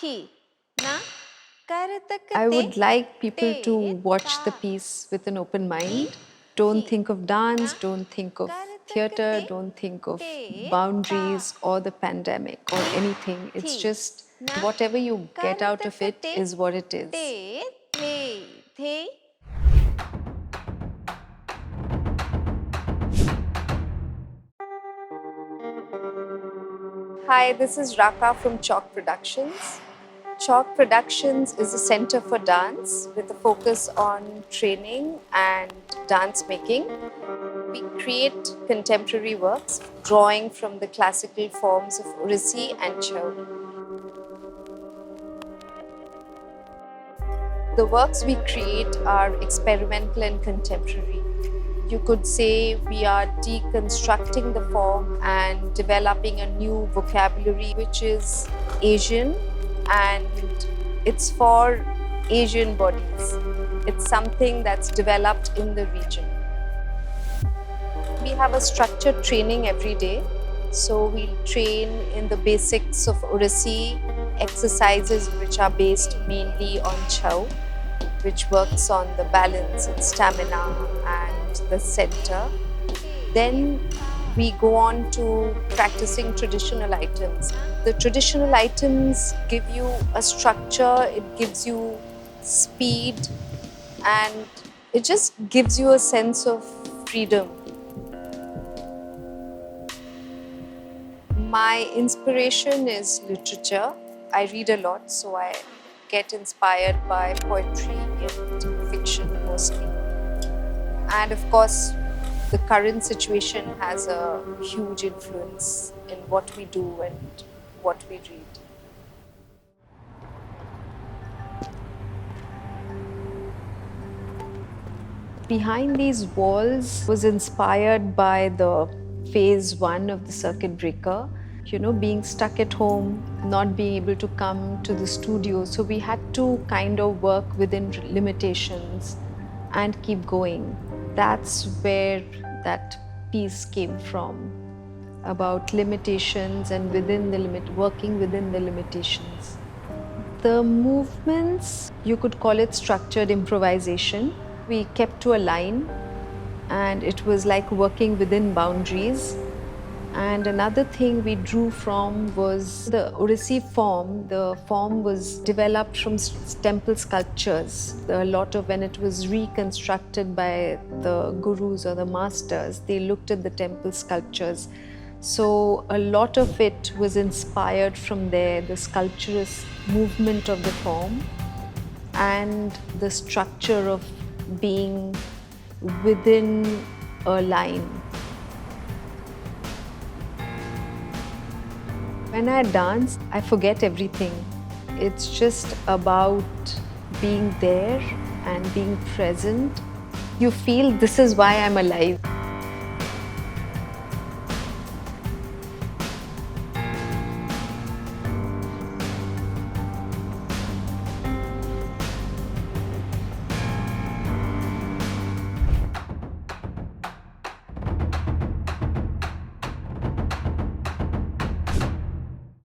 थी ना I करतकते would like people to ते watch the ता piece with an open थी mind. Don't थी think of dance, ना don't think of theater, करतकते don't think of ते ता boundaries or the pandemic or थी anything. It's थी just ना whatever you get out of it करतकते is what it ते is. थे थे Hi, this is Raka from Chalk Productions. Chalk Productions is a center for dance with a focus on training and dance making. We create contemporary works, drawing from the classical forms of Odissi and Chau. The works we create are experimental and contemporary. You could say we are deconstructing the form and developing a new vocabulary which is Asian, and it's for Asian bodies. It's something that's developed in the region. We have a structured training every day. So we'll train in the basics of Odissi, exercises which are based mainly on Chau, which works on the balance and stamina and the center. Then we go on to practicing traditional items. The traditional items give you a structure, it gives you speed, and it just gives you a sense of freedom. My inspiration is literature. I read a lot, so I get inspired by poetry and fiction mostly. And of course, the current situation has a huge influence in what we do and what we read. Behind these walls was inspired by the phase one of the circuit breaker, being stuck at home, not being able to come to the studio. So we had to kind of work within limitations and keep going. That's where that piece came from, about limitations and working within the limitations. The movements, you could call it structured improvisation. We kept to a line and it was like working within boundaries. And another thing we drew from was the Odissi form. The form was developed from temple sculptures. A lot of when it was reconstructed by the gurus or the masters, they looked at the temple sculptures. So a lot of it was inspired from there, the sculpturous movement of the form and the structure of being within a line. When I dance, I forget everything. It's just about being there and being present. You feel this is why I'm alive.